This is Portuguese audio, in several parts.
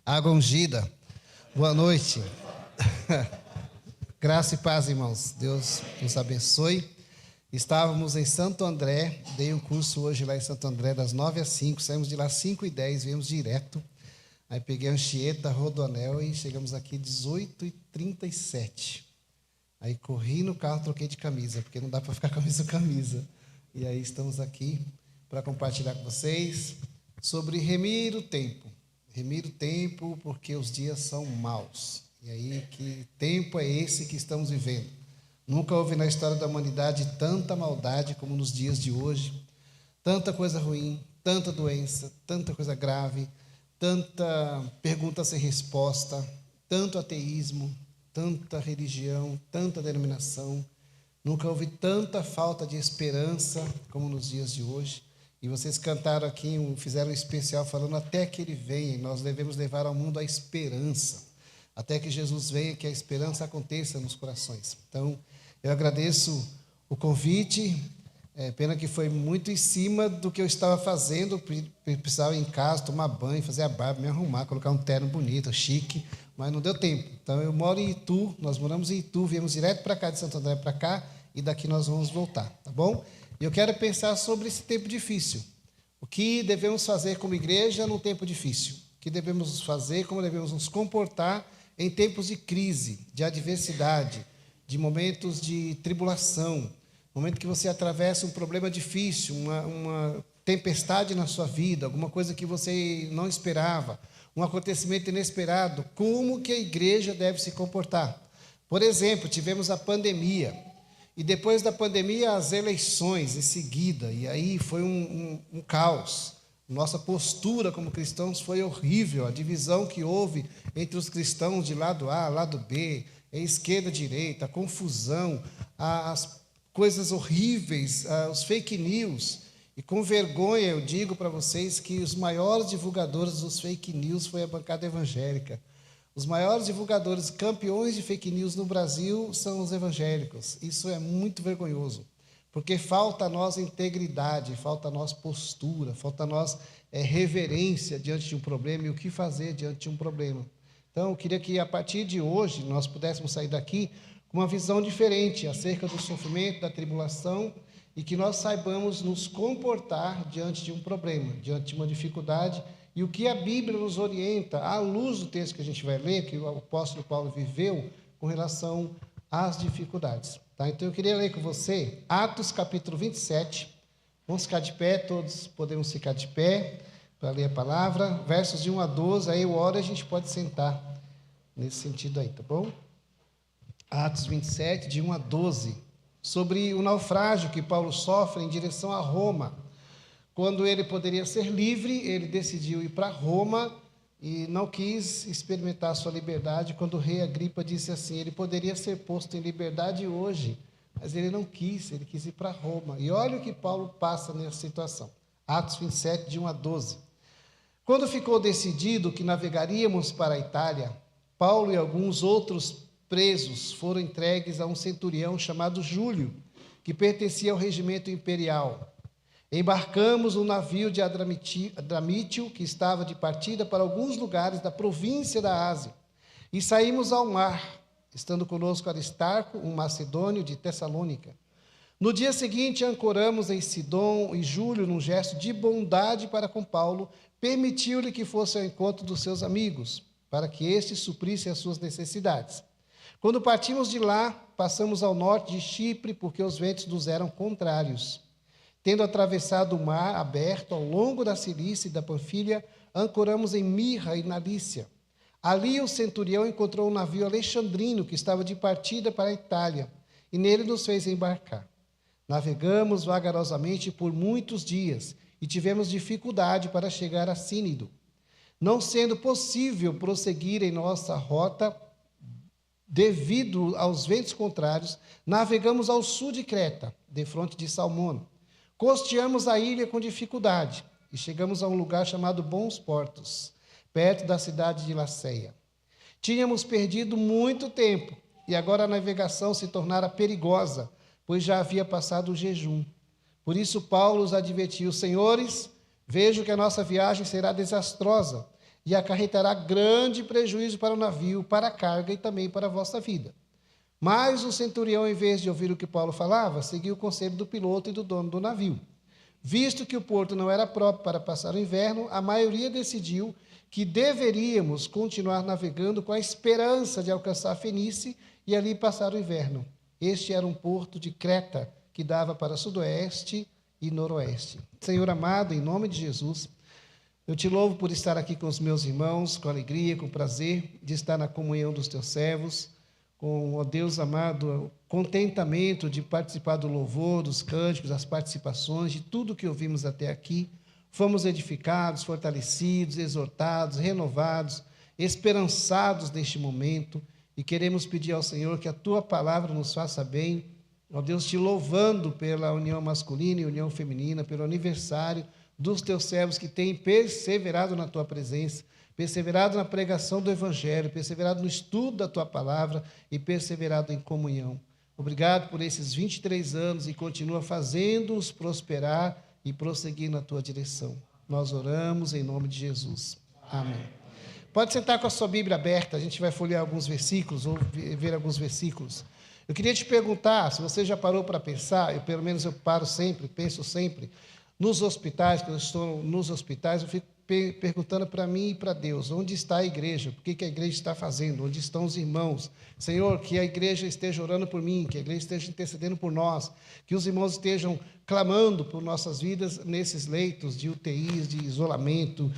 Água ungida. Boa noite. Graça e paz, irmãos. Deus nos abençoe. Estávamos em Santo André, dei um curso hoje lá em Santo André, das 9 às 5, saímos de lá 5h10, viemos direto. Aí peguei a Anchieta, Rodoanel e chegamos aqui 18h37. Aí corri no carro, troquei de camisa, porque não dá para ficar camisa. E aí estamos aqui para compartilhar com vocês sobre remir o tempo. Remir o tempo porque os dias são maus. E aí, que tempo é esse que estamos vivendo? Nunca houve na história da humanidade tanta maldade como nos dias de hoje. Tanta coisa ruim, tanta doença, tanta coisa grave, tanta pergunta sem resposta, tanto ateísmo, tanta religião, tanta denominação. Nunca houve tanta falta de esperança como nos dias de hoje. E vocês cantaram aqui, fizeram um especial falando até que Ele venha. E nós devemos levar ao mundo a esperança. Até que Jesus venha, que a esperança aconteça nos corações. Então, eu agradeço o convite. Pena que foi muito em cima do que eu estava fazendo. Eu precisava ir em casa, tomar banho, fazer a barba, me arrumar, colocar um terno bonito, chique. Mas não deu tempo. Então, eu moro em Itu, nós moramos em Itu, viemos direto para cá, de Santo André para cá. E daqui nós vamos voltar, tá bom? Eu quero pensar sobre esse tempo difícil. O que devemos fazer como igreja num tempo difícil? O que devemos fazer, como devemos nos comportar em tempos de crise, de adversidade, de momentos de tribulação, momento que você atravessa um problema difícil, uma tempestade na sua vida, alguma coisa que você não esperava, um acontecimento inesperado. Como que a igreja deve se comportar? Por exemplo, tivemos a pandemia. E depois da pandemia, as eleições em seguida, e aí foi um caos. Nossa postura como cristãos foi horrível, a divisão que houve entre os cristãos de lado A, lado B, esquerda, direita, a confusão, as coisas horríveis, os fake news. E com vergonha eu digo para vocês que os maiores divulgadores dos fake news foi a bancada evangélica. Os maiores divulgadores, campeões de fake news no Brasil são os evangélicos. Isso é muito vergonhoso, porque falta a nós integridade, falta a nós postura, falta a nós reverência diante de um problema e o que fazer diante de um problema. Então, eu queria que a partir de hoje nós pudéssemos sair daqui com uma visão diferente acerca do sofrimento, da tribulação, e que nós saibamos nos comportar diante de um problema, diante de uma dificuldade. E o que a Bíblia nos orienta, à luz do texto que a gente vai ler, que o apóstolo Paulo viveu, com relação às dificuldades. Tá? Então, eu queria ler com você Atos capítulo 27. Vamos ficar de pé, todos podemos ficar de pé para ler a palavra. Versos de 1 a 12, aí uma hora a gente pode sentar nesse sentido aí, tá bom? Atos 27, de 1 a 12. Sobre o naufrágio que Paulo sofre em direção a Roma. Quando ele poderia ser livre, ele decidiu ir para Roma e não quis experimentar a sua liberdade. Quando o rei Agripa disse assim, ele poderia ser posto em liberdade hoje, mas ele não quis, ele quis ir para Roma. E olha o que Paulo passa nessa situação. Atos 27, de 1 a 12. Quando ficou decidido que navegaríamos para a Itália, Paulo e alguns outros presos foram entregues a um centurião chamado Júlio, que pertencia ao regimento imperial. Embarcamos no navio de Adramítio, que estava de partida para alguns lugares da província da Ásia, e saímos ao mar, estando conosco Aristarco, um macedônio de Tessalônica. No dia seguinte, ancoramos em Sidom, e Júlio, num gesto de bondade para com Paulo, permitiu-lhe que fosse ao encontro dos seus amigos, para que estes suprissem as suas necessidades. Quando partimos de lá, passamos ao norte de Chipre, porque os ventos nos eram contrários. Tendo atravessado o mar aberto ao longo da Cilícia e da Panfilha, ancoramos em Mirra e na Lícia. Ali o centurião encontrou um navio alexandrino que estava de partida para a Itália, e nele nos fez embarcar. Navegamos vagarosamente por muitos dias e tivemos dificuldade para chegar a Cínido. Não sendo possível prosseguir em nossa rota devido aos ventos contrários, navegamos ao sul de Creta, defronte de Salmono. Costeamos a ilha com dificuldade e chegamos a um lugar chamado Bons Portos, perto da cidade de Laceia. Tínhamos perdido muito tempo e agora a navegação se tornara perigosa, pois já havia passado o jejum. Por isso Paulo os advertiu: senhores, vejo que a nossa viagem será desastrosa e acarretará grande prejuízo para o navio, para a carga e também para a vossa vida. Mas o centurião, em vez de ouvir o que Paulo falava, seguiu o conselho do piloto e do dono do navio. Visto que o porto não era próprio para passar o inverno, a maioria decidiu que deveríamos continuar navegando com a esperança de alcançar a Fenícia e ali passar o inverno. Este era um porto de Creta, que dava para sudoeste e noroeste. Senhor amado, em nome de Jesus, eu te louvo por estar aqui com os meus irmãos, com alegria, com prazer de estar na comunhão dos teus servos, com, ó Deus amado, contentamento de participar do louvor, dos cânticos, das participações, de tudo que ouvimos até aqui. Fomos edificados, fortalecidos, exortados, renovados, esperançados neste momento, e queremos pedir ao Senhor que a tua palavra nos faça bem, ó Deus, te louvando pela união masculina e união feminina, pelo aniversário dos teus servos que têm perseverado na tua presença, perseverado na pregação do Evangelho, perseverado no estudo da tua palavra e perseverado em comunhão. Obrigado por esses 23 anos e continua fazendo-os prosperar e prosseguir na tua direção. Nós oramos em nome de Jesus. Amém. Pode sentar com a sua Bíblia aberta, a gente vai folhear alguns versículos, ou ver alguns versículos. Eu queria te perguntar, se você já parou para pensar, pelo menos eu paro sempre, penso sempre, nos hospitais, quando eu estou nos hospitais, eu fico perguntando para mim e para Deus, onde está a igreja? O que a igreja está fazendo? Onde estão os irmãos? Senhor, que a igreja esteja orando por mim, que a igreja esteja intercedendo por nós, que os irmãos estejam clamando por nossas vidas nesses leitos de UTIs, de isolamento,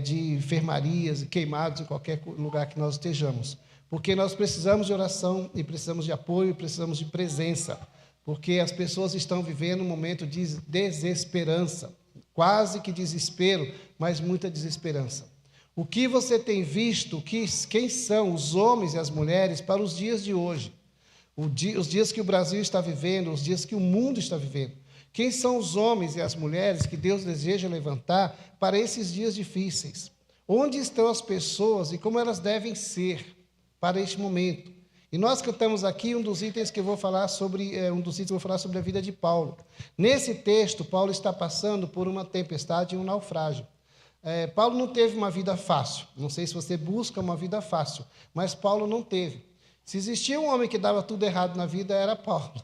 de enfermarias, queimados em qualquer lugar que nós estejamos. Porque nós precisamos de oração e precisamos de apoio e precisamos de presença. Porque as pessoas estão vivendo um momento de desesperança, quase que desespero, mas muita desesperança. O que você tem visto, quem são os homens e as mulheres para os dias de hoje? Os dias que o Brasil está vivendo, os dias que o mundo está vivendo. Quem são os homens e as mulheres que Deus deseja levantar para esses dias difíceis? Onde estão as pessoas e como elas devem ser para este momento? E nós cantamos aqui um dos itens que eu vou falar sobre, a vida de Paulo. Nesse texto, Paulo está passando por uma tempestade e um naufrágio. Paulo não teve uma vida fácil. Não sei se você busca uma vida fácil, mas Paulo não teve. Se existia um homem que dava tudo errado na vida, era Paulo.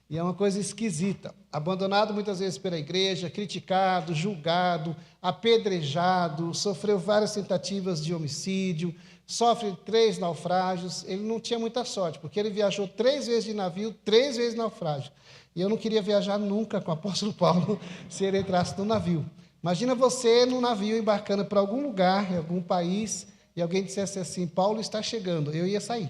E é uma coisa esquisita. Abandonado muitas vezes pela igreja, criticado, julgado, apedrejado, sofreu várias tentativas de homicídio, sofre 3 naufrágios. Ele não tinha muita sorte, porque ele viajou 3 vezes de navio, 3 vezes naufrágio. E eu não queria viajar nunca com o apóstolo Paulo se ele entrasse no navio. Imagina você no navio embarcando para algum lugar, em algum país, e alguém dissesse assim, Paulo está chegando. Eu ia sair.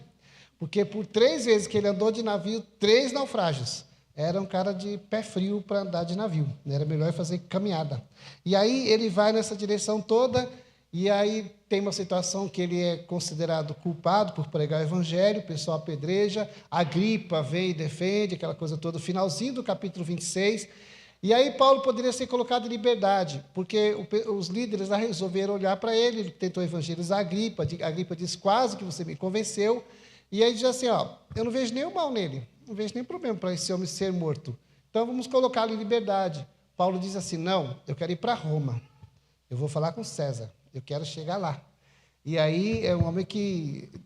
Porque por 3 vezes que ele andou de navio, 3 naufrágios. Era um cara de pé frio para andar de navio. Era melhor fazer caminhada. E aí ele vai nessa direção toda, e aí tem uma situação que ele é considerado culpado por pregar o evangelho, o pessoal apedreja, Agripa vem e defende, aquela coisa toda, finalzinho do capítulo 26. E aí Paulo poderia ser colocado em liberdade, porque os líderes lá resolveram olhar para ele, ele tentou evangelizar Agripa disse, quase que você me convenceu. E aí diz assim, eu não vejo nenhum mal nele, não vejo nenhum problema para esse homem ser morto. Então vamos colocá-lo em liberdade. Paulo diz assim, não, eu quero ir para Roma. Eu vou falar com César, eu quero chegar lá. E aí é um homem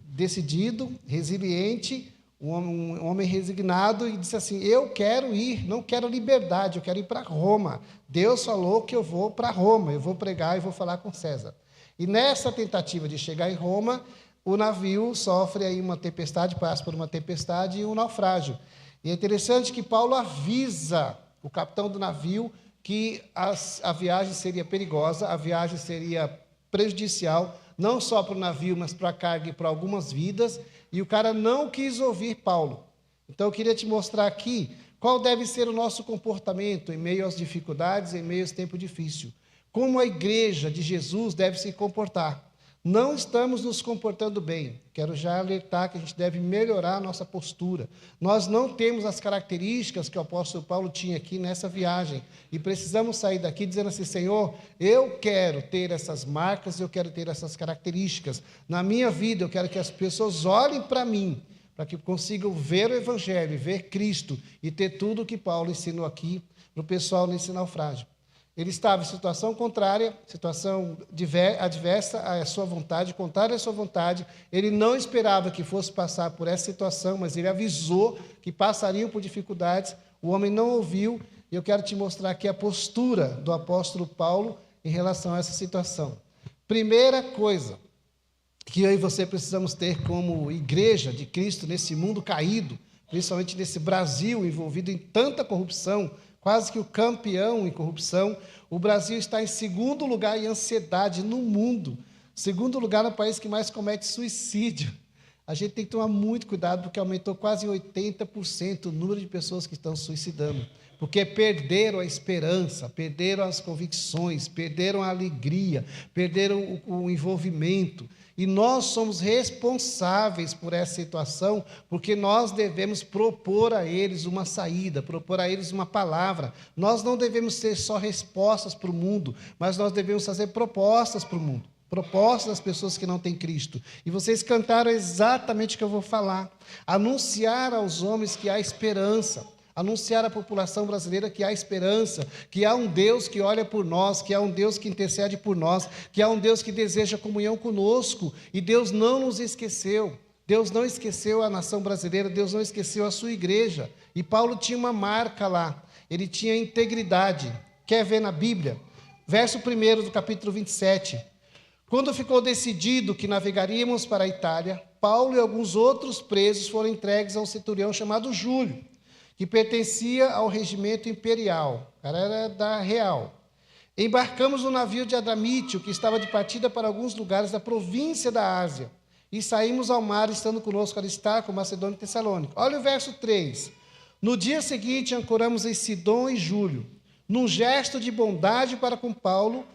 decidido, resiliente, um homem resignado, e disse assim, eu quero ir, não quero liberdade, eu quero ir para Roma. Deus falou que eu vou para Roma, eu vou pregar e vou falar com César. E nessa tentativa de chegar em Roma, o navio sofre aí uma tempestade, passa por uma tempestade e um naufrágio. E é interessante que Paulo avisa o capitão do navio que a viagem seria perigosa, a viagem seria prejudicial, não só para o navio, mas para a carga e para algumas vidas, e o cara não quis ouvir Paulo. Então eu queria te mostrar aqui qual deve ser o nosso comportamento em meio às dificuldades, em meio aos tempos difíceis. Como a igreja de Jesus deve se comportar. Não estamos nos comportando bem. Quero já alertar que a gente deve melhorar a nossa postura. Nós não temos as características que o apóstolo Paulo tinha aqui nessa viagem. E precisamos sair daqui dizendo assim, Senhor, eu quero ter essas marcas, eu quero ter essas características. Na minha vida, eu quero que as pessoas olhem para mim, para que consigam ver o Evangelho, ver Cristo e ter tudo o que Paulo ensinou aqui para o pessoal nesse naufrágio. Ele estava em situação contrária, situação adversa à sua vontade, contrária à sua vontade. Ele não esperava que fosse passar por essa situação, mas ele avisou que passariam por dificuldades. O homem não ouviu, e eu quero te mostrar aqui a postura do apóstolo Paulo em relação a essa situação. Primeira coisa que eu e você precisamos ter como igreja de Cristo nesse mundo caído, principalmente nesse Brasil envolvido em tanta corrupção, quase que o campeão em corrupção. O Brasil está em segundo lugar em ansiedade no mundo, segundo lugar no país que mais comete suicídio. A gente tem que tomar muito cuidado, porque aumentou quase 80% o número de pessoas que estão se suicidando, porque perderam a esperança, perderam as convicções, perderam a alegria, perderam o envolvimento. E nós somos responsáveis por essa situação, porque nós devemos propor a eles uma saída, propor a eles uma palavra. Nós não devemos ser só respostas para o mundo, mas nós devemos fazer propostas para o mundo, propostas às pessoas que não têm Cristo. E vocês cantaram exatamente o que eu vou falar. Anunciar aos homens que há esperança. Anunciar à população brasileira que há esperança, que há um Deus que olha por nós, que há um Deus que intercede por nós, que há um Deus que deseja comunhão conosco, e Deus não nos esqueceu. Deus não esqueceu a nação brasileira, Deus não esqueceu a sua igreja. E Paulo tinha uma marca lá, ele tinha integridade. Quer ver na Bíblia? Verso 1 do capítulo 27. Quando ficou decidido que navegaríamos para a Itália, Paulo e alguns outros presos foram entregues a um centurião chamado Júlio, que pertencia ao regimento imperial, o cara era da real. Embarcamos no navio de Adramítio, que estava de partida para alguns lugares da província da Ásia, e saímos ao mar, estando conosco Aristarco, Macedônia e Tessalônica. Olha o verso 3. No dia seguinte, ancoramos em Sidom e Júlio, num gesto de bondade para com Paulo,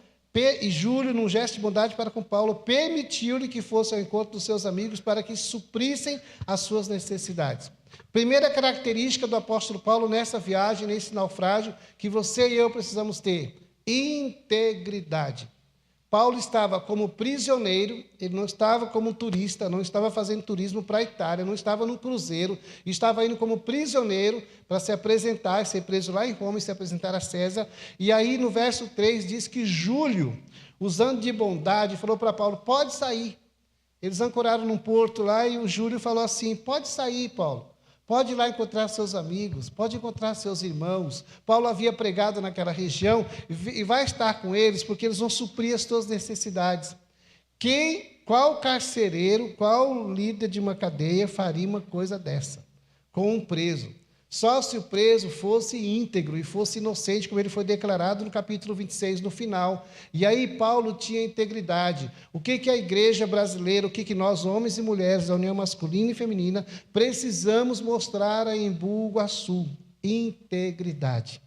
e Júlio, num gesto de bondade para com Paulo, permitiu-lhe que fosse ao encontro dos seus amigos para que suprissem as suas necessidades. Primeira característica do apóstolo Paulo nessa viagem, nesse naufrágio, que você e eu precisamos ter: integridade. Paulo estava como prisioneiro, ele não estava como turista, não estava fazendo turismo para a Itália, não estava num cruzeiro, estava indo como prisioneiro para se apresentar, ser preso lá em Roma e se apresentar a César. E aí no verso 3 diz que Júlio, usando de bondade, falou para Paulo: pode sair. Eles ancoraram num porto lá e o Júlio falou assim: pode sair, Paulo. Pode ir lá encontrar seus amigos, pode encontrar seus irmãos. Paulo havia pregado naquela região e vai estar com eles, porque eles vão suprir as suas necessidades. Qual carcereiro, qual líder de uma cadeia faria uma coisa dessa com um preso? Só se o preso fosse íntegro e fosse inocente, como ele foi declarado no capítulo 26, no final. E aí Paulo tinha integridade. O que a igreja brasileira, o que nós, homens e mulheres da união masculina e feminina, precisamos mostrar a Embu Guaçu? Integridade.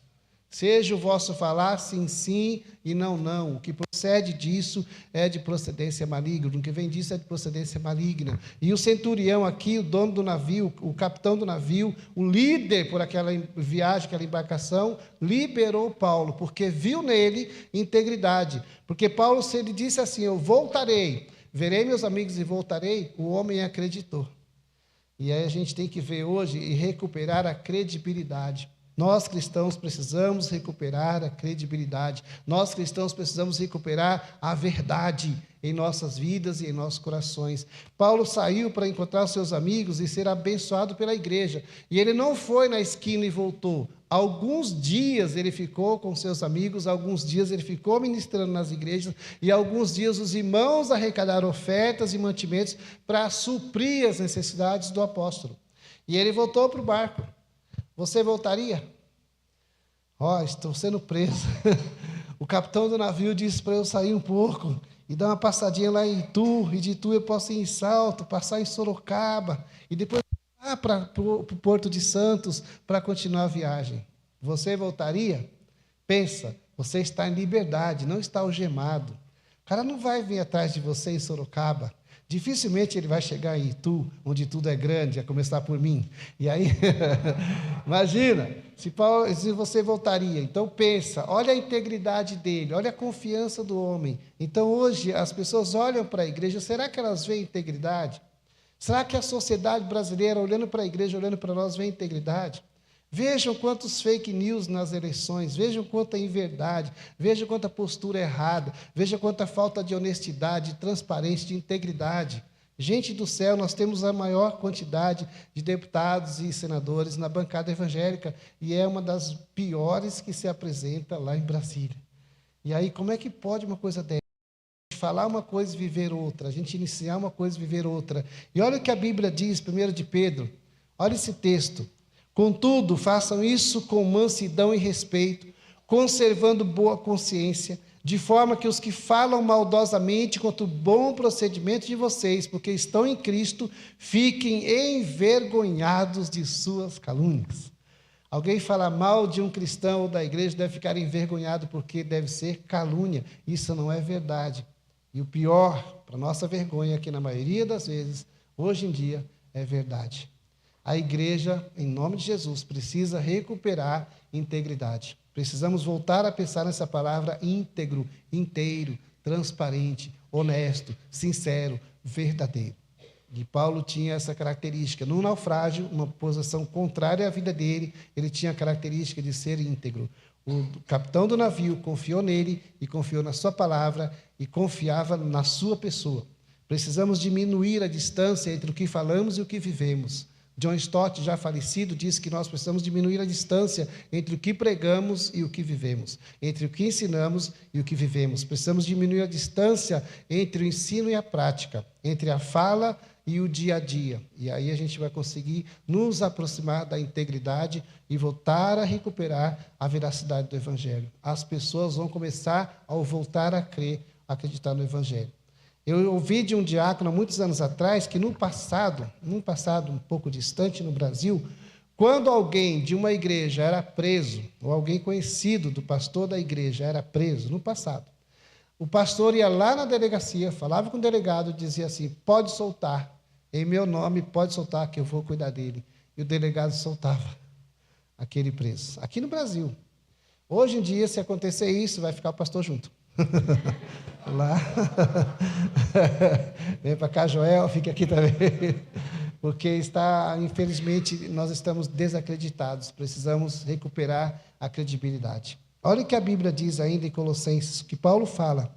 Seja o vosso falar sim, sim e não, não. O que procede disso é de procedência maligna. O que vem disso é de procedência maligna. E o centurião aqui, o dono do navio, o capitão do navio, o líder por aquela viagem, aquela embarcação, liberou Paulo, porque viu nele integridade. Porque Paulo, se ele disse assim: eu voltarei, verei meus amigos e voltarei, o homem acreditou. E aí a gente tem que ver hoje e recuperar a credibilidade. Nós cristãos precisamos recuperar a credibilidade. Nós cristãos precisamos recuperar a verdade em nossas vidas e em nossos corações. Paulo saiu para encontrar os seus amigos e ser abençoado pela igreja. E ele não foi na esquina e voltou. Alguns dias ele ficou com seus amigos, alguns dias ele ficou ministrando nas igrejas, e alguns dias os irmãos arrecadaram ofertas e mantimentos para suprir as necessidades do apóstolo. E ele voltou para o barco. Você voltaria? Estou sendo preso. O capitão do navio disse para eu sair um pouco e dar uma passadinha lá em Itu, e de Itu eu posso ir em Salto, passar em Sorocaba, e depois para o Porto de Santos para continuar a viagem. Você voltaria? Pensa, você está em liberdade, não está algemado. O cara não vai vir atrás de você em Sorocaba. Dificilmente ele vai chegar em Itu, onde tudo é grande, a começar por mim. E aí, imagina, se você voltaria. Então pensa, olha a integridade dele, olha a confiança do homem. Então hoje as pessoas olham para a igreja, será que elas veem integridade? Será que a sociedade brasileira, olhando para a igreja, olhando para nós, vê integridade? Vejam quantos fake news nas eleições, vejam quanta inverdade, vejam quanta postura errada, vejam quanta falta de honestidade, de transparência, de integridade. Gente do céu, nós temos a maior quantidade de deputados e senadores na bancada evangélica e é uma das piores que se apresenta lá em Brasília. E aí, como é que pode uma coisa dessa? Falar uma coisa e viver outra, a gente iniciar uma coisa e viver outra. E olha o que a Bíblia diz, 1 de Pedro, olha esse texto. Contudo, façam isso com mansidão e respeito, conservando boa consciência, de forma que os que falam maldosamente contra o bom procedimento de vocês, porque estão em Cristo, fiquem envergonhados de suas calúnias. Alguém falar mal de um cristão ou da igreja deve ficar envergonhado porque deve ser calúnia. Isso não é verdade. E o pior, para nossa vergonha, é que na maioria das vezes, hoje em dia, é verdade. A igreja, em nome de Jesus, precisa recuperar integridade. Precisamos voltar a pensar nessa palavra íntegro, inteiro, transparente, honesto, sincero, verdadeiro. E Paulo tinha essa característica. No naufrágio, uma posição contrária à vida dele, ele tinha a característica de ser íntegro. O capitão do navio confiou nele e confiou na sua palavra e confiava na sua pessoa. Precisamos diminuir a distância entre o que falamos e o que vivemos. John Stott, já falecido, disse que nós precisamos diminuir a distância entre o que pregamos e o que vivemos, entre o que ensinamos e o que vivemos. Precisamos diminuir a distância entre o ensino e a prática, entre a fala e o dia a dia. E aí a gente vai conseguir nos aproximar da integridade e voltar a recuperar a veracidade do Evangelho. As pessoas vão começar a voltar a crer, a acreditar no Evangelho. Eu ouvi de um diácono há muitos anos atrás que num passado um pouco distante no Brasil, quando alguém de uma igreja era preso, ou alguém conhecido do pastor da igreja era preso, no passado, o pastor ia lá na delegacia, falava com o delegado, dizia assim, pode soltar, em meu nome, pode soltar que eu vou cuidar dele. E o delegado soltava aquele preso. Aqui no Brasil. Hoje em dia, se acontecer isso, vai ficar o pastor junto. Lá. Vem para cá, Joel, fica aqui também. Porque infelizmente, nós estamos desacreditados. Precisamos recuperar a credibilidade. Olha o que a Bíblia diz ainda em Colossenses, que Paulo fala.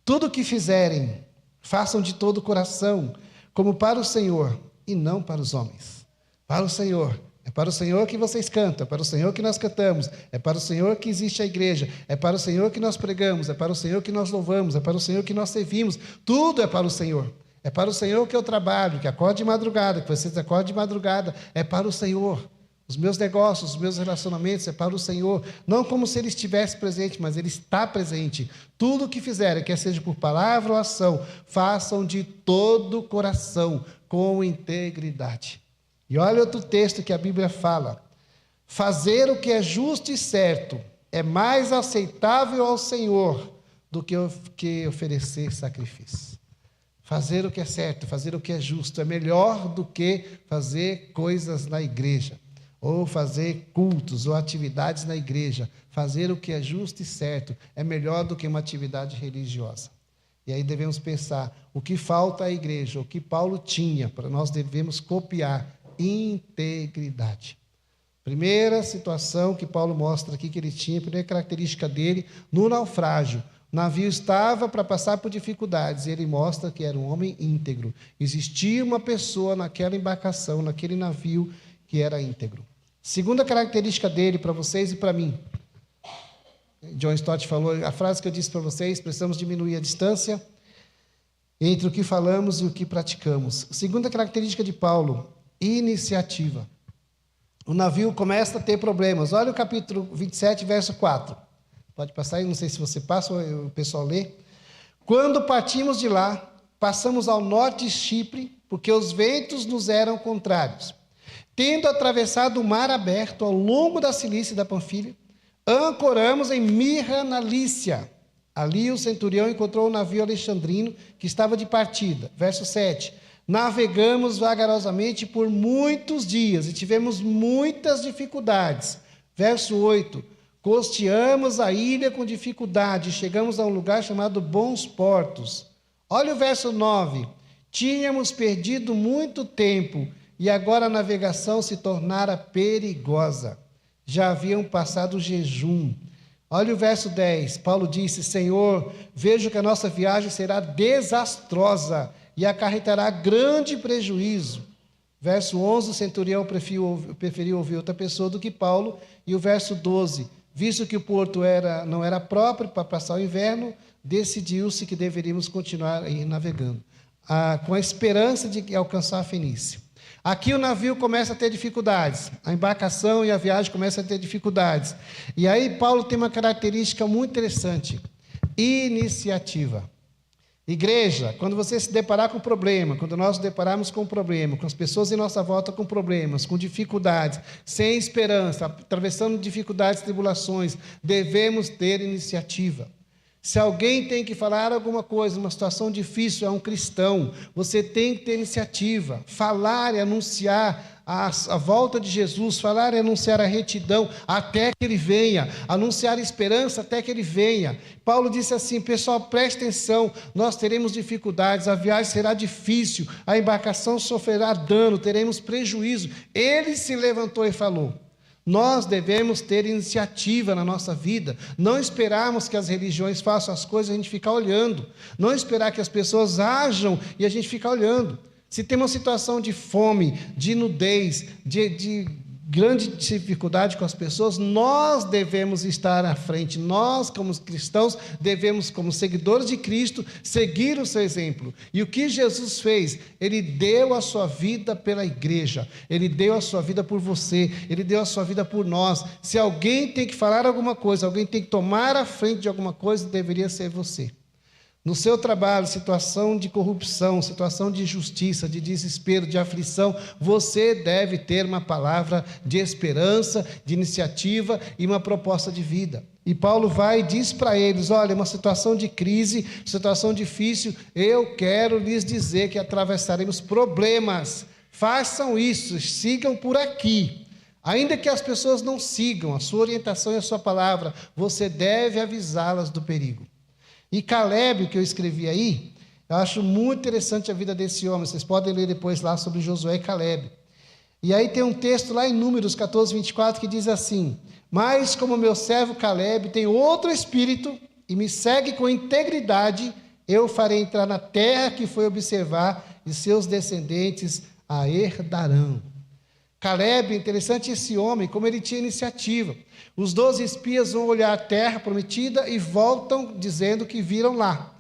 Tudo o que fizerem, façam de todo o coração, como para o Senhor, e não para os homens. Para o Senhor. É para o Senhor que vocês cantam, é para o Senhor que nós cantamos, é para o Senhor que existe a igreja, é para o Senhor que nós pregamos, é para o Senhor que nós louvamos, é para o Senhor que nós servimos. Tudo é para o Senhor. É para o Senhor que eu trabalho, que acordo de madrugada, que vocês acordam de madrugada. É para o Senhor. Os meus negócios, os meus relacionamentos, é para o Senhor. Não como se Ele estivesse presente, mas Ele está presente. Tudo o que fizerem, quer seja por palavra ou ação, façam de todo o coração, com integridade. E olha outro texto que a Bíblia fala. Fazer o que é justo e certo é mais aceitável ao Senhor do que oferecer sacrifício. Fazer o que é certo, fazer o que é justo é melhor do que fazer coisas na igreja, ou fazer cultos ou atividades na igreja. Fazer o que é justo e certo é melhor do que uma atividade religiosa. E aí devemos pensar, o que falta à igreja, o que Paulo tinha, para nós devemos copiar, integridade. Primeira situação que Paulo mostra aqui que ele tinha, a primeira característica dele, no naufrágio. O navio estava para passar por dificuldades, e ele mostra que era um homem íntegro. Existia uma pessoa naquela embarcação, naquele navio, que era íntegro. Segunda característica dele, para vocês e para mim. John Stott falou, a frase que eu disse para vocês, precisamos diminuir a distância entre o que falamos e o que praticamos. Segunda característica de Paulo, iniciativa. O navio começa a ter problemas. Olha o capítulo 27, verso 4. Pode passar aí, não sei se você passa ou o pessoal lê. Quando partimos de lá, passamos ao norte de Chipre, porque os ventos nos eram contrários. Tendo atravessado o mar aberto ao longo da Cilícia e da Panfilha, ancoramos em Mirra, na Lícia. Ali o centurião encontrou o navio alexandrino que estava de partida. Verso 7. Navegamos vagarosamente por muitos dias e tivemos muitas dificuldades. Verso 8. Costeamos a ilha com dificuldade e chegamos a um lugar chamado Bons Portos. Olha o verso 9. Tínhamos perdido muito tempo e agora a navegação se tornara perigosa. já haviam passado o jejum. Olha o verso 10, Paulo disse: Senhor, vejo que a nossa viagem será desastrosa e acarretará grande prejuízo. Verso 11, o centurião preferiu ouvir outra pessoa do que Paulo. E o verso 12, visto que o porto não era próprio para passar o inverno, decidiu-se que deveríamos continuar aí navegando, com a esperança de alcançar a Fenícia. Aqui o navio começa a ter dificuldades, a embarcação e a viagem começam a ter dificuldades. E aí Paulo tem uma característica muito interessante: iniciativa. Igreja, quando você se deparar com problema, quando nós nos depararmos com problema, com as pessoas em nossa volta com problemas, com dificuldades, sem esperança, atravessando dificuldades e tribulações, devemos ter iniciativa. Se alguém tem que falar alguma coisa, uma situação difícil, é um cristão, você tem que ter iniciativa, falar e anunciar a volta de Jesus, falar e anunciar a retidão até que Ele venha, anunciar a esperança até que Ele venha. Paulo disse assim: pessoal, preste atenção, nós teremos dificuldades, a viagem será difícil, a embarcação sofrerá dano, teremos prejuízo. Ele se levantou e falou: nós devemos ter iniciativa na nossa vida, não esperarmos que as religiões façam as coisas e a gente ficar olhando, não esperar que as pessoas ajam e a gente ficar olhando. Se tem uma situação de fome, de nudez, de grande dificuldade com as pessoas, nós devemos estar à frente. Nós, como cristãos, devemos, como seguidores de Cristo, seguir o seu exemplo. E o que Jesus fez? Ele deu a sua vida pela igreja, Ele deu a sua vida por você, Ele deu a sua vida por nós. Se alguém tem que falar alguma coisa, alguém tem que tomar a frente de alguma coisa, deveria ser você. No seu trabalho, situação de corrupção, situação de injustiça, de desespero, de aflição, você deve ter uma palavra de esperança, de iniciativa e uma proposta de vida. E Paulo vai e diz para eles: olha, uma situação de crise, situação difícil, eu quero lhes dizer que atravessaremos problemas. Façam isso, sigam por aqui. Ainda que as pessoas não sigam a sua orientação e a sua palavra, você deve avisá-las do perigo. E Caleb, que eu escrevi aí, eu acho muito interessante a vida desse homem. Vocês podem ler depois lá sobre Josué e Caleb. E aí tem um texto lá em Números 14, 24, que diz assim: mas como meu servo Caleb tem outro espírito e me segue com integridade, eu farei entrar na terra que foi observar e seus descendentes a herdarão. Caleb, interessante esse homem, como ele tinha iniciativa. Os 12 espias vão olhar a terra prometida e voltam dizendo que viram lá.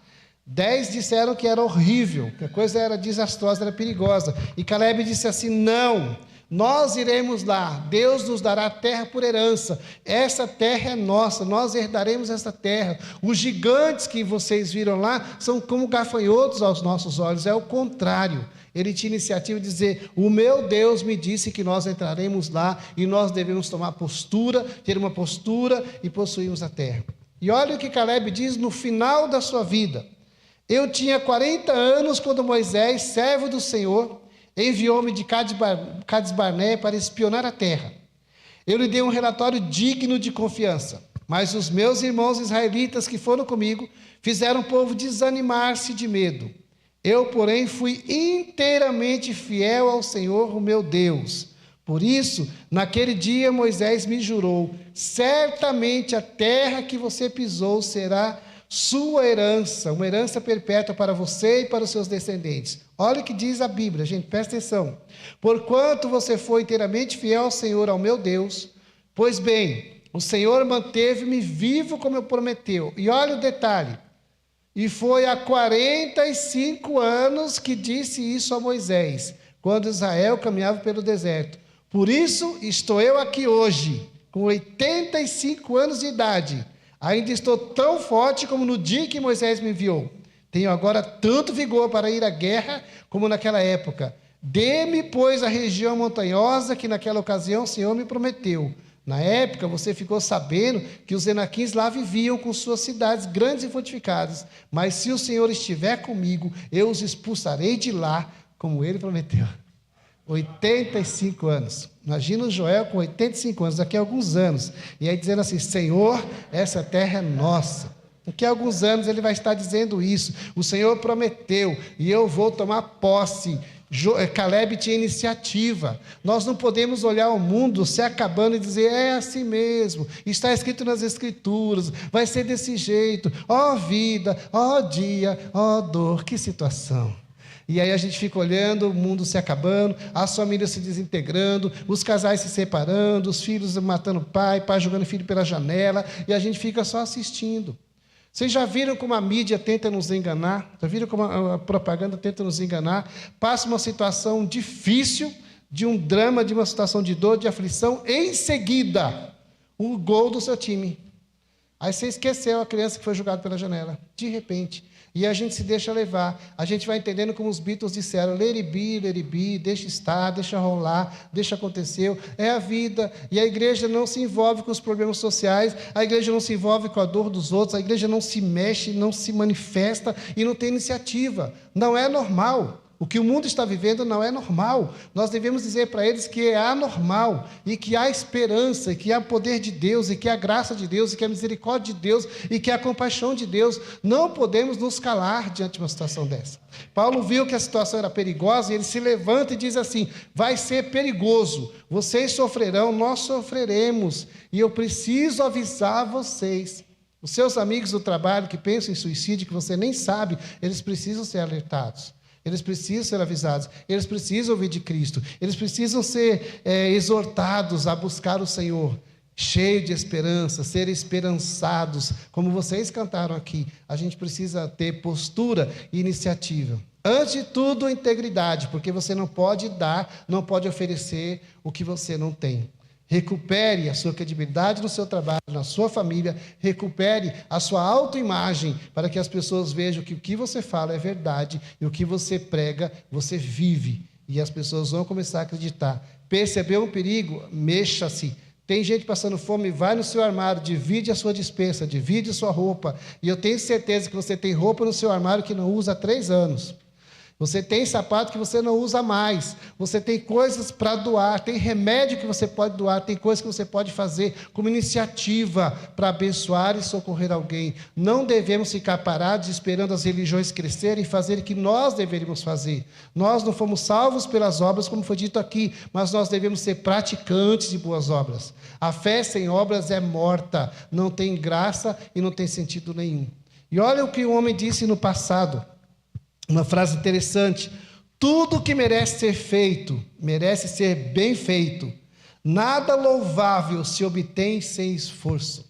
10 disseram que era horrível, que a coisa era desastrosa, era perigosa. E Caleb disse assim: não, nós iremos lá, Deus nos dará a terra por herança, essa terra é nossa, nós herdaremos essa terra. Os gigantes que vocês viram lá são como gafanhotos aos nossos olhos, é o contrário. Ele tinha iniciativa de dizer: o meu Deus me disse que nós entraremos lá e nós devemos tomar postura, ter uma postura e possuirmos a terra. E olha o que Caleb diz no final da sua vida: eu tinha 40 anos quando Moisés, servo do Senhor, enviou-me de Cades Barnea para espionar a terra. Eu lhe dei um relatório digno de confiança, mas os meus irmãos israelitas que foram comigo fizeram o povo desanimar-se de medo. Eu, porém, fui inteiramente fiel ao Senhor, o meu Deus. Por isso, naquele dia Moisés me jurou: certamente a terra que você pisou será sua herança, uma herança perpétua para você e para os seus descendentes. Olha o que diz a Bíblia, gente, presta atenção. Porquanto você foi inteiramente fiel ao Senhor, ao meu Deus, pois bem, o Senhor manteve-me vivo como eu prometeu. E olha o detalhe: e foi há 45 anos que disse isso a Moisés, quando Israel caminhava pelo deserto. Por isso estou eu aqui hoje, com 85 anos de idade. Ainda estou tão forte como no dia que Moisés me enviou. Tenho agora tanto vigor para ir à guerra como naquela época. Dê-me, pois, a região montanhosa que naquela ocasião o Senhor me prometeu. Na época, você ficou sabendo que os enaquins lá viviam com suas cidades grandes e fortificadas. Mas se o Senhor estiver comigo, eu os expulsarei de lá, como ele prometeu. 85 anos. Imagina o Joel com 85 anos, daqui a alguns anos. E aí dizendo assim: Senhor, essa terra é nossa. Daqui a alguns anos ele vai estar dizendo isso. O Senhor prometeu e eu vou tomar posse. Caleb tinha iniciativa. Nós não podemos olhar o mundo se acabando e dizer, é assim mesmo, está escrito nas Escrituras, vai ser desse jeito, ó vida, ó dia, ó dor, que situação. E aí a gente fica olhando o mundo se acabando, as famílias se desintegrando, os casais se separando, os filhos matando o pai jogando filho pela janela, e a gente fica só assistindo. Vocês já viram como a mídia tenta nos enganar? Já viram como a propaganda tenta nos enganar? Passa uma situação difícil, de um drama, de uma situação de dor, de aflição, em seguida, o gol do seu time. Aí você esqueceu a criança que foi jogada pela janela, de repente. E a gente se deixa levar. A gente vai entendendo como os Beatles disseram, let it be, deixa estar, deixa rolar, deixa acontecer. É a vida. E a igreja não se envolve com os problemas sociais, a igreja não se envolve com a dor dos outros, a igreja não se mexe, não se manifesta e não tem iniciativa. Não é normal. O que o mundo está vivendo não é normal. Nós devemos dizer para eles que é anormal, e que há esperança, e que há poder de Deus, e que há graça de Deus, e que há misericórdia de Deus, e que há compaixão de Deus. Não podemos nos calar diante de uma situação dessa. Paulo viu que a situação era perigosa, e ele se levanta e diz assim, vai ser perigoso, vocês sofrerão, nós sofreremos, e eu preciso avisar vocês. Os seus amigos do trabalho que pensam em suicídio, que você nem sabe, eles precisam ser alertados. Eles precisam ser avisados, eles precisam ouvir de Cristo, eles precisam ser exortados a buscar o Senhor, cheio de esperança, ser esperançados, como vocês cantaram aqui. A gente precisa ter postura e iniciativa. Antes de tudo, integridade, porque você não pode dar, não pode oferecer o que você não tem. Recupere a sua credibilidade no seu trabalho, na sua família, recupere a sua autoimagem, para que as pessoas vejam que o que você fala é verdade, e o que você prega, você vive, e as pessoas vão começar a acreditar. Percebeu um perigo? Mexa-se. Tem gente passando fome, vai no seu armário, divide a sua despensa, divide a sua roupa, e eu tenho certeza que você tem roupa no seu armário que não usa há 3 anos. Você tem sapato que você não usa mais, você tem coisas para doar, tem remédio que você pode doar, tem coisas que você pode fazer como iniciativa para abençoar e socorrer alguém. Não devemos ficar parados esperando as religiões crescerem e fazer o que nós deveríamos fazer. Nós não fomos salvos pelas obras, como foi dito aqui, mas nós devemos ser praticantes de boas obras. A fé sem obras é morta, não tem graça e não tem sentido nenhum. E olha o que o homem disse no passado. Uma frase interessante, tudo que merece ser feito, merece ser bem feito. Nada louvável se obtém sem esforço.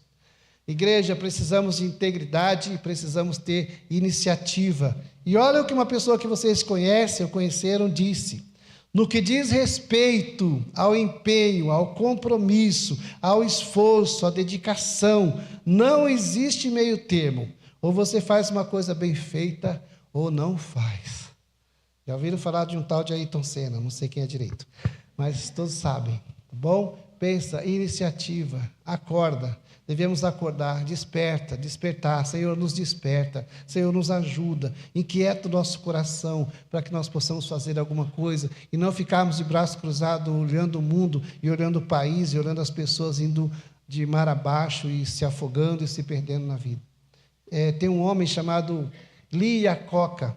Igreja, precisamos de integridade e precisamos ter iniciativa. E olha o que uma pessoa que vocês conhecem ou conheceram disse. No que diz respeito ao empenho, ao compromisso, ao esforço, à dedicação, não existe meio termo. Ou você faz uma coisa bem feita, ou não faz. Já ouviram falar de um tal de Ayrton Senna, não sei quem é direito, mas todos sabem, tá bom? Pensa, iniciativa, acorda, devemos acordar, despertar, Senhor nos desperta, Senhor nos ajuda, inquieta o nosso coração, para que nós possamos fazer alguma coisa, e não ficarmos de braço cruzado, olhando o mundo, e olhando o país, e olhando as pessoas indo de mar abaixo, e se afogando, e se perdendo na vida. Tem um homem chamado Lee Iacocca.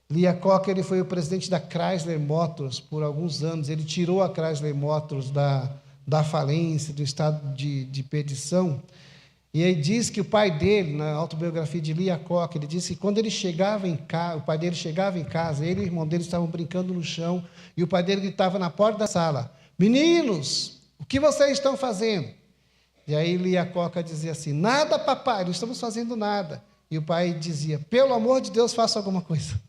Lee Iacocca, ele foi o presidente da Chrysler Motors por alguns anos. Ele tirou a Chrysler Motors da falência, do estado de perdição. E ele diz que o pai dele, na autobiografia de Lee Iacocca, ele disse que quando ele chegava em casa, o pai dele chegava em casa, ele e o irmão dele estavam brincando no chão, e o pai dele gritava na porta da sala, meninos, o que vocês estão fazendo? E aí Lee Iacocca dizia assim, nada papai, não estamos fazendo nada. E o pai dizia, pelo amor de Deus, faça alguma coisa.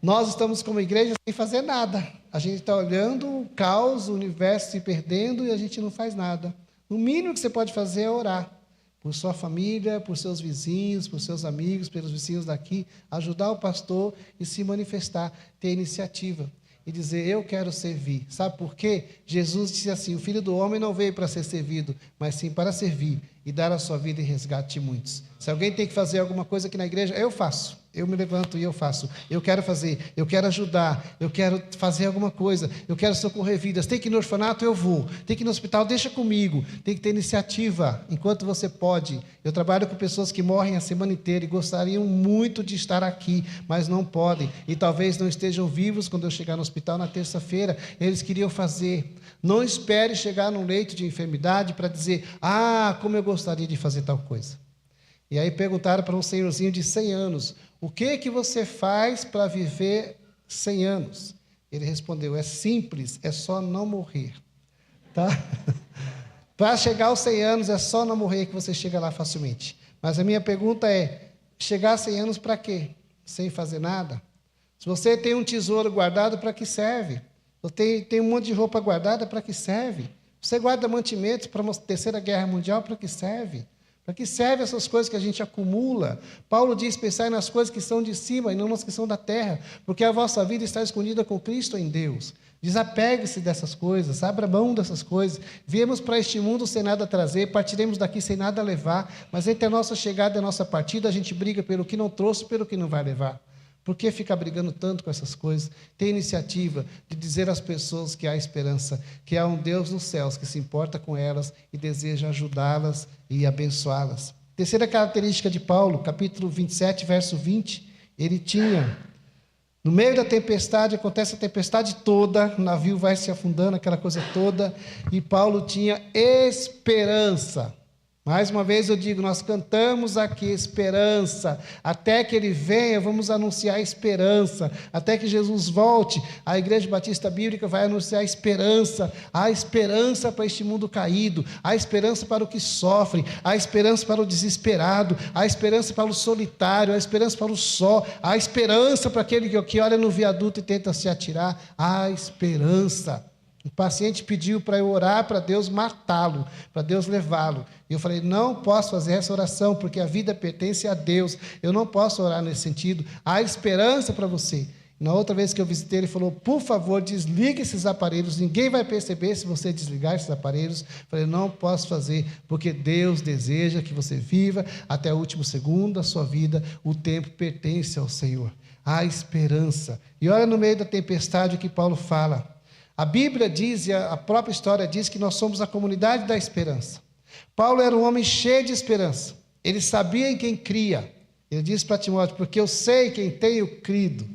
Nós estamos como igreja sem fazer nada. A gente está olhando o caos, o universo se perdendo e a gente não faz nada. O mínimo que você pode fazer é orar. Por sua família, por seus vizinhos, por seus amigos, pelos vizinhos daqui. Ajudar o pastor e se manifestar, ter iniciativa. E dizer, eu quero servir. Sabe por quê? Jesus disse assim, o Filho do Homem não veio para ser servido, mas sim para servir e dar a sua vida em resgate de muitos. Se alguém tem que fazer alguma coisa aqui na igreja, eu faço. eu me levanto e eu faço. Eu quero fazer, eu quero ajudar, eu quero fazer alguma coisa, eu quero socorrer vidas. Tem que ir no orfanato, eu vou. Tem que ir no hospital, deixa comigo. Tem que ter iniciativa enquanto você pode. Eu trabalho com pessoas que morrem a semana inteira e gostariam muito de estar aqui, mas não podem. E talvez não estejam vivos quando eu chegar no hospital na terça-feira. Eles queriam fazer. Não espere chegar num leito de enfermidade para dizer, como eu gostaria de fazer tal coisa. E aí perguntaram para um senhorzinho de 100 anos, o que você faz para viver 100 anos? Ele respondeu, é simples, é só não morrer. Tá? Para chegar aos 100 anos, é só não morrer que você chega lá facilmente. Mas a minha pergunta é, chegar a 100 anos para quê? Sem fazer nada? Se você tem um tesouro guardado, para que serve? Você tem um monte de roupa guardada, para que serve? Você guarda mantimentos para uma terceira guerra mundial, para que serve? Para que servem essas coisas que a gente acumula? Paulo diz, pensai nas coisas que são de cima e não nas que são da terra, porque a vossa vida está escondida com Cristo em Deus. Desapegue-se dessas coisas, abra mão dessas coisas. Viemos para este mundo sem nada trazer, partiremos daqui sem nada levar, mas entre a nossa chegada e a nossa partida, a gente briga pelo que não trouxe, pelo que não vai levar. Por que ficar brigando tanto com essas coisas? Tem iniciativa de dizer às pessoas que há esperança, que há um Deus nos céus que se importa com elas e deseja ajudá-las e abençoá-las. Terceira característica de Paulo, capítulo 27, verso 20, ele tinha, no meio da tempestade, acontece a tempestade toda, o navio vai se afundando, aquela coisa toda, e Paulo tinha esperança. Mais uma vez eu digo, nós cantamos aqui esperança, até que Ele venha, vamos anunciar esperança, até que Jesus volte, a Igreja Batista Bíblica vai anunciar esperança, há esperança para este mundo caído, há esperança para o que sofre, há esperança para o desesperado, há esperança para o solitário, há esperança para o só, há esperança para aquele que olha no viaduto e tenta se atirar, há esperança. O paciente pediu para eu orar para Deus matá-lo, para Deus levá-lo. E eu falei, não posso fazer essa oração, porque a vida pertence a Deus. Eu não posso orar nesse sentido. Há esperança para você. Na outra vez que eu visitei, ele falou, por favor, desligue esses aparelhos. Ninguém vai perceber se você desligar esses aparelhos. Eu falei, não posso fazer, porque Deus deseja que você viva até o último segundo da sua vida. O tempo pertence ao Senhor. Há esperança. E olha no meio da tempestade o que Paulo fala. A Bíblia diz, e a própria história diz, que nós somos a comunidade da esperança. Paulo era um homem cheio de esperança. Ele sabia em quem cria. Ele disse para Timóteo, porque eu sei quem tenho crido.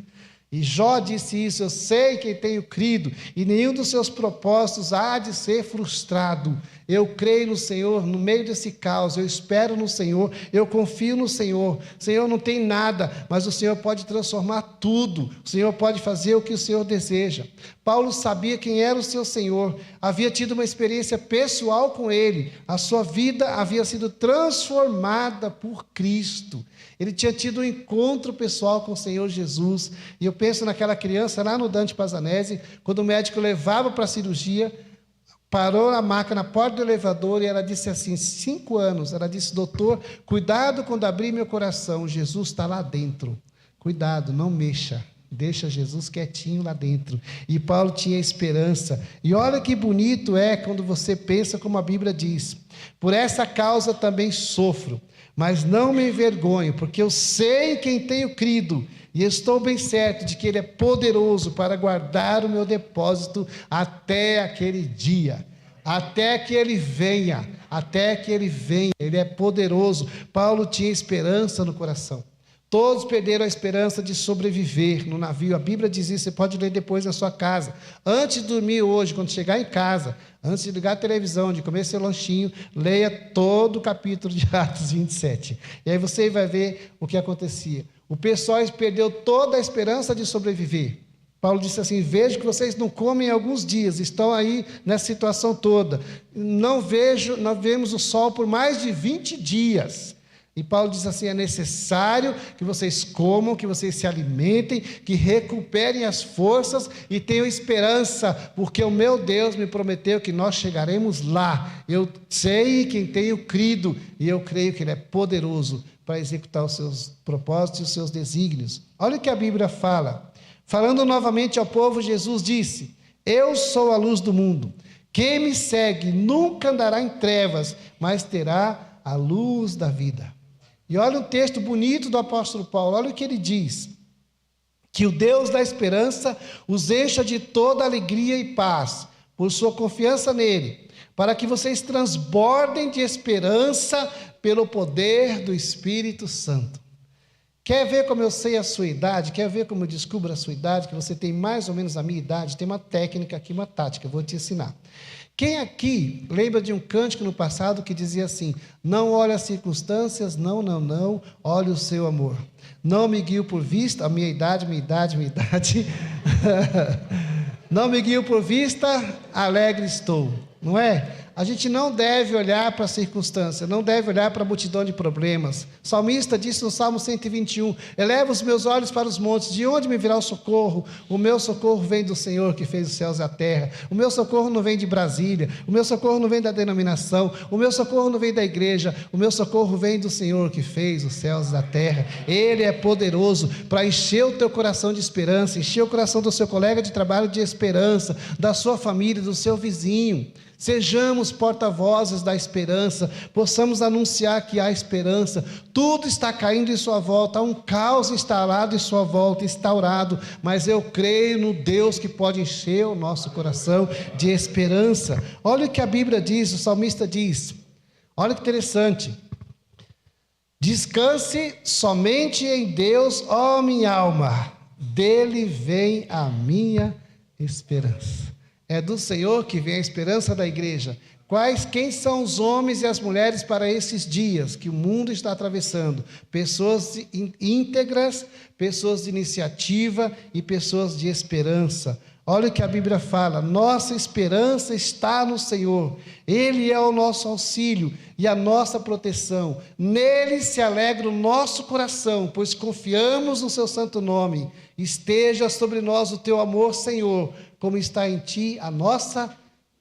E Jó disse isso, eu sei quem tenho crido, e nenhum dos seus propósitos há de ser frustrado. Eu creio no Senhor, no meio desse caos, eu espero no Senhor, eu confio no Senhor. O Senhor não tem nada, mas o Senhor pode transformar tudo. O Senhor pode fazer o que o Senhor deseja. Paulo sabia quem era o seu Senhor, havia tido uma experiência pessoal com Ele, a sua vida havia sido transformada por Cristo. Ele tinha tido um encontro pessoal com o Senhor Jesus, e eu penso naquela criança lá no Dante Pazzanese, quando o médico levava para a cirurgia, parou a maca na porta do elevador e ela disse assim, 5 anos, ela disse, doutor, cuidado quando abrir meu coração, Jesus está lá dentro, cuidado, não mexa, deixa Jesus quietinho lá dentro. E Paulo tinha esperança, e olha que bonito é quando você pensa como a Bíblia diz, por essa causa também sofro, mas não me envergonho, porque eu sei quem tenho crido, e estou bem certo de que Ele é poderoso para guardar o meu depósito até aquele dia, até que Ele venha, Ele é poderoso. Paulo tinha esperança no coração. Todos perderam a esperança de sobreviver no navio. A Bíblia diz isso, você pode ler depois na sua casa. Antes de dormir hoje, quando chegar em casa, antes de ligar a televisão, de comer seu lanchinho, leia todo o capítulo de Atos 27. E aí você vai ver o que acontecia. O pessoal perdeu toda a esperança de sobreviver. Paulo disse assim, vejo que vocês não comem há alguns dias, estão aí nessa situação toda. Não vemos o sol por mais de 20 dias. E Paulo diz assim, é necessário que vocês comam, que vocês se alimentem, que recuperem as forças e tenham esperança, porque o meu Deus me prometeu que nós chegaremos lá. Eu sei quem tenho crido e eu creio que Ele é poderoso para executar os seus propósitos e os seus desígnios. Olha o que a Bíblia fala. Falando novamente ao povo, Jesus disse, eu sou a luz do mundo. Quem me segue nunca andará em trevas, mas terá a luz da vida. E olha o texto bonito do apóstolo Paulo, olha o que ele diz: que o Deus da esperança os encha de toda alegria e paz, por sua confiança nele, para que vocês transbordem de esperança pelo poder do Espírito Santo. Quer ver como eu sei a sua idade? Quer ver como eu descubro a sua idade? Que você tem mais ou menos a minha idade? Tem uma técnica aqui, uma tática, eu vou te ensinar. Quem aqui lembra de um cântico no passado que dizia assim: não olhe as circunstâncias, não, olhe o seu amor. Não me guio por vista, a minha idade. Não me guio por vista, alegre estou. Não é? A gente não deve olhar para a circunstância, não deve olhar para a multidão de problemas. O salmista disse no Salmo 121, eleva os meus olhos para os montes, de onde me virá o socorro? O meu socorro vem do Senhor que fez os céus e a terra. O meu socorro não vem de Brasília, o meu socorro não vem da denominação, o meu socorro não vem da igreja, o meu socorro vem do Senhor que fez os céus e a terra. Ele é poderoso para encher o teu coração de esperança, encher o coração do seu colega de trabalho de esperança, da sua família, do seu vizinho. Sejamos porta-vozes da esperança, possamos anunciar que há esperança. Tudo está caindo em sua volta, há um caos instalado em sua volta, instaurado, mas eu creio no Deus que pode encher o nosso coração de esperança. Olha o que a Bíblia diz, o salmista diz, olha que interessante: descanse somente em Deus, ó minha alma, dele vem a minha esperança. É do Senhor que vem a esperança da igreja. Quem são os homens e as mulheres para esses dias que o mundo está atravessando? Pessoas íntegras, pessoas de iniciativa e pessoas de esperança. Olha o que a Bíblia fala: nossa esperança está no Senhor, Ele é o nosso auxílio e a nossa proteção, nele se alegra o nosso coração, pois confiamos no seu santo nome. Esteja sobre nós o teu amor, Senhor, como está em ti a nossa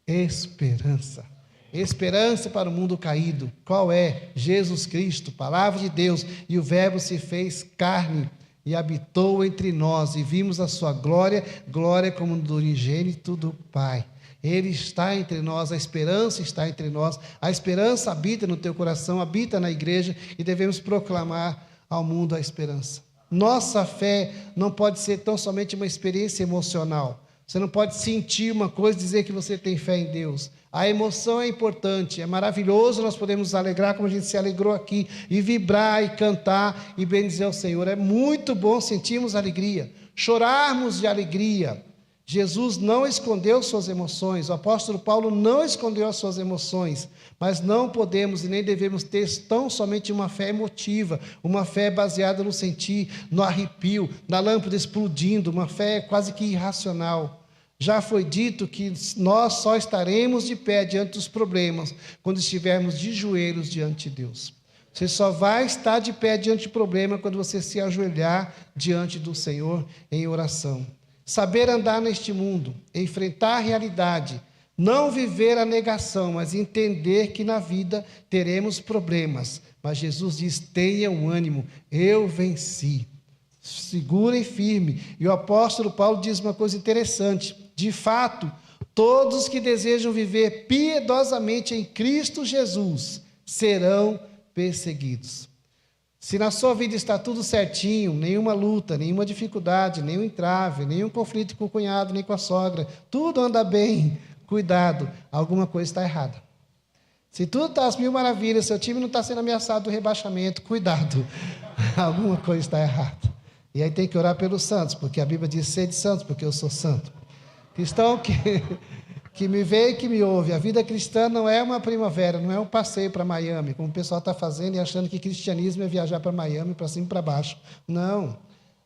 esperança. Esperança para o mundo caído, qual é? Jesus Cristo, palavra de Deus, e o verbo se fez carne e habitou entre nós, e vimos a sua glória, glória como do unigênito do Pai. Ele está entre nós, a esperança está entre nós, a esperança habita no teu coração, habita na igreja, e devemos proclamar ao mundo a esperança. Nossa fé não pode ser tão somente uma experiência emocional. Você não pode sentir uma coisa e dizer que você tem fé em Deus. A emoção é importante, é maravilhoso, nós podemos nos alegrar como a gente se alegrou aqui, e vibrar, e cantar, e bendizer o Senhor. É muito bom sentirmos alegria, chorarmos de alegria. Jesus não escondeu suas emoções, o apóstolo Paulo não escondeu as suas emoções, mas não podemos e nem devemos ter tão somente uma fé emotiva, uma fé baseada no sentir, no arrepio, na lâmpada explodindo, uma fé quase que irracional. Já foi dito que nós só estaremos de pé diante dos problemas quando estivermos de joelhos diante de Deus. Você só vai estar de pé diante do problema quando você se ajoelhar diante do Senhor em oração. Saber andar neste mundo, enfrentar a realidade, não viver a negação, mas entender que na vida teremos problemas. Mas Jesus diz: tenham ânimo, eu venci. Segurem firme. E o apóstolo Paulo diz uma coisa interessante: de fato, todos que desejam viver piedosamente em Cristo Jesus serão perseguidos. Se na sua vida está tudo certinho, nenhuma luta, nenhuma dificuldade, nenhum entrave, nenhum conflito com o cunhado, nem com a sogra, tudo anda bem, cuidado, alguma coisa está errada. Se tudo está às mil maravilhas, seu time não está sendo ameaçado do rebaixamento, cuidado, alguma coisa está errada. E aí tem que orar pelos santos, porque a Bíblia diz: sede santos, porque eu sou santo. Cristão que me vê e que me ouve, a vida cristã não é uma primavera, não é um passeio para Miami, como o pessoal está fazendo e achando que cristianismo é viajar para Miami, para cima e para baixo. Não,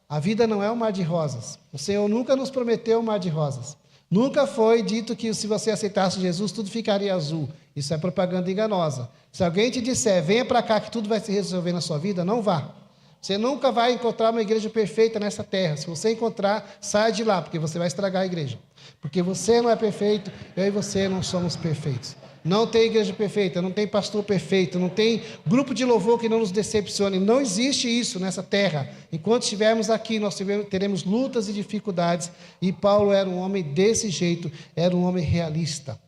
a vida não é um mar de rosas. O Senhor nunca nos prometeu um mar de rosas. Nunca foi dito que se você aceitasse Jesus, tudo ficaria azul. Isso é propaganda enganosa. Se alguém te disser: venha para cá que tudo vai se resolver na sua vida, não vá. Você nunca vai encontrar uma igreja perfeita nessa terra. Se você encontrar, saia de lá, porque você vai estragar a igreja. Porque você não é perfeito, eu e você não somos perfeitos. Não tem igreja perfeita, não tem pastor perfeito, não tem grupo de louvor que não nos decepcione. Não existe isso nessa terra. Enquanto estivermos aqui, nós teremos lutas e dificuldades. E Paulo era um homem desse jeito, era um homem realista.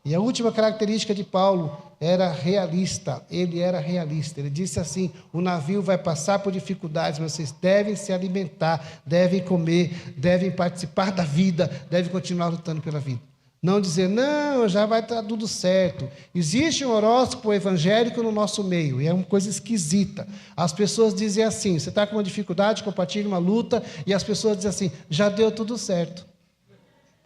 E a última característica de Paulo era realista. Ele era realista. Ele disse assim: o navio vai passar por dificuldades, mas vocês devem se alimentar, devem comer, devem participar da vida, devem continuar lutando pela vida. Não dizer, não, já vai estar tudo certo. Existe um horóscopo evangélico no nosso meio, e é uma coisa esquisita. As pessoas dizem assim, você está com uma dificuldade, compartilha uma luta, e as pessoas dizem assim, já deu tudo certo.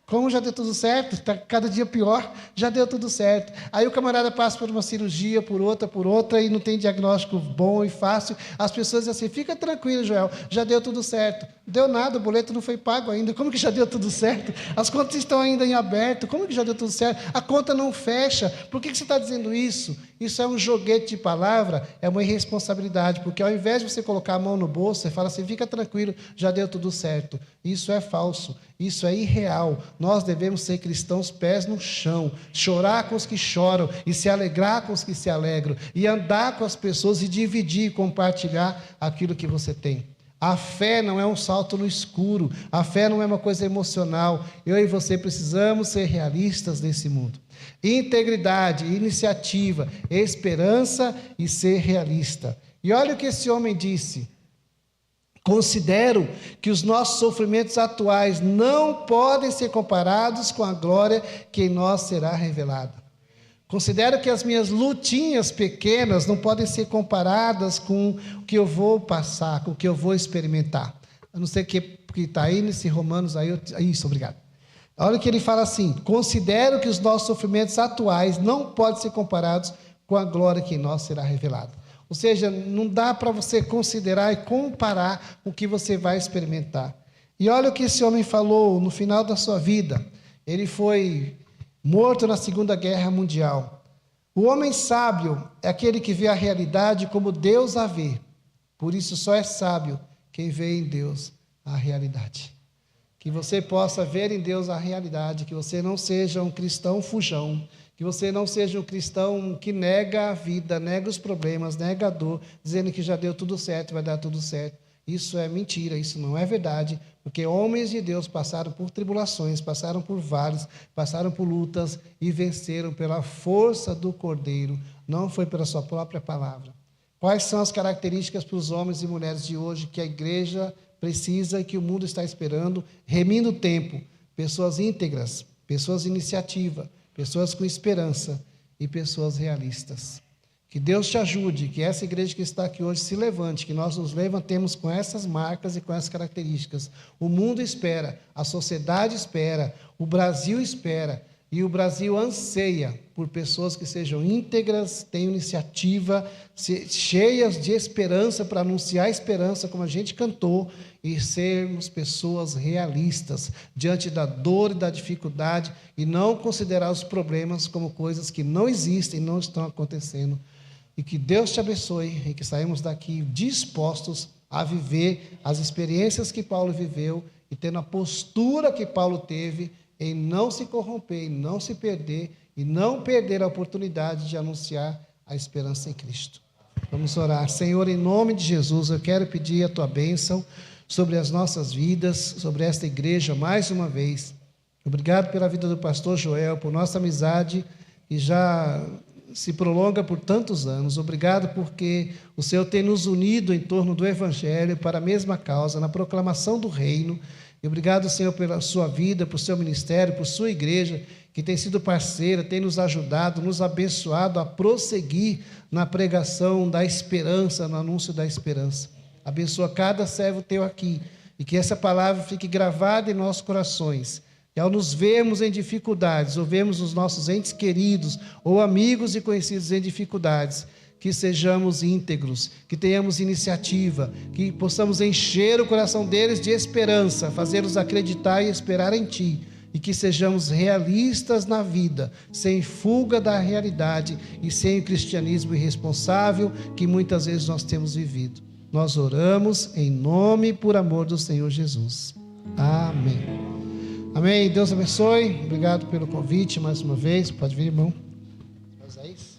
Como já deu tudo certo, está cada dia pior, já deu tudo certo. Aí o camarada passa por uma cirurgia, por outra, e não tem diagnóstico bom e fácil. As pessoas dizem assim, fica tranquilo, Joel, já deu tudo certo. Deu nada, o boleto não foi pago ainda. Como que já deu tudo certo? As contas estão ainda em aberto. Como que já deu tudo certo? A conta não fecha. Por que você está dizendo isso? Isso é um joguete de palavra, é uma irresponsabilidade, porque ao invés de você colocar a mão no bolso, você fala assim, fica tranquilo, já deu tudo certo. Isso é falso, isso é irreal. Nós devemos ser cristãos pés no chão, chorar com os que choram e se alegrar com os que se alegram, e andar com as pessoas e dividir, compartilhar aquilo que você tem. A fé não é um salto no escuro, a fé não é uma coisa emocional. Eu e você precisamos ser realistas nesse mundo. Integridade, iniciativa, esperança e ser realista. E olha o que esse homem disse. Considero que os nossos sofrimentos atuais não podem ser comparados com a glória que em nós será revelada. Considero que as minhas lutinhas pequenas não podem ser comparadas com o que eu vou passar, com o que eu vou experimentar. Eu não sei o que está aí nesse Romanos aí. Isso, obrigado. Olha que ele fala assim, considero que os nossos sofrimentos atuais não podem ser comparados com a glória que em nós será revelada. Ou seja, não dá para você considerar e comparar o que você vai experimentar. E olha o que esse homem falou no final da sua vida. Ele foi morto na Segunda Guerra Mundial. O homem sábio é aquele que vê a realidade como Deus a vê. Por isso só é sábio quem vê em Deus a realidade. Que você possa ver em Deus a realidade, que você não seja um cristão fujão, que você não seja um cristão que nega a vida, nega os problemas, nega a dor, dizendo que já deu tudo certo, vai dar tudo certo. Isso é mentira, isso não é verdade, porque homens de Deus passaram por tribulações, passaram por vales, passaram por lutas e venceram pela força do Cordeiro, não foi pela sua própria palavra. Quais são as características para os homens e mulheres de hoje que a igreja precisa e que o mundo está esperando, remindo o tempo? Pessoas íntegras, pessoas de iniciativa, pessoas com esperança e pessoas realistas. Que Deus te ajude, que essa igreja que está aqui hoje se levante, que nós nos levantemos com essas marcas e com essas características. O mundo espera, a sociedade espera, o Brasil espera, e o Brasil anseia por pessoas que sejam íntegras, tenham iniciativa, cheias de esperança para anunciar a esperança, como a gente cantou, e sermos pessoas realistas diante da dor e da dificuldade e não considerar os problemas como coisas que não existem, não estão acontecendo. E que Deus te abençoe e que saímos daqui dispostos a viver as experiências que Paulo viveu e tendo a postura que Paulo teve em não se corromper, em não se perder e não perder a oportunidade de anunciar a esperança em Cristo. Vamos orar. Senhor, em nome de Jesus, eu quero pedir a Tua bênção sobre as nossas vidas, sobre esta igreja mais uma vez. Obrigado pela vida do pastor Joel, por nossa amizade que já se prolonga por tantos anos. Obrigado porque o Senhor tem nos unido em torno do Evangelho para a mesma causa, na proclamação do reino. E obrigado, Senhor, pela sua vida, por seu ministério, por sua igreja, que tem sido parceira, tem nos ajudado, nos abençoado a prosseguir na pregação da esperança, no anúncio da esperança. Abençoa cada servo teu aqui, e que essa palavra fique gravada em nossos corações. E ao nos vermos em dificuldades, ou vemos os nossos entes queridos, ou amigos e conhecidos em dificuldades, que sejamos íntegros, que tenhamos iniciativa, que possamos encher o coração deles de esperança, fazê-los acreditar e esperar em Ti, e que sejamos realistas na vida, sem fuga da realidade e sem o cristianismo irresponsável que muitas vezes nós temos vivido. Nós oramos em nome e por amor do Senhor Jesus. Amém. Amém. Deus abençoe. Obrigado pelo convite mais uma vez. Pode vir, irmão. Mas é isso.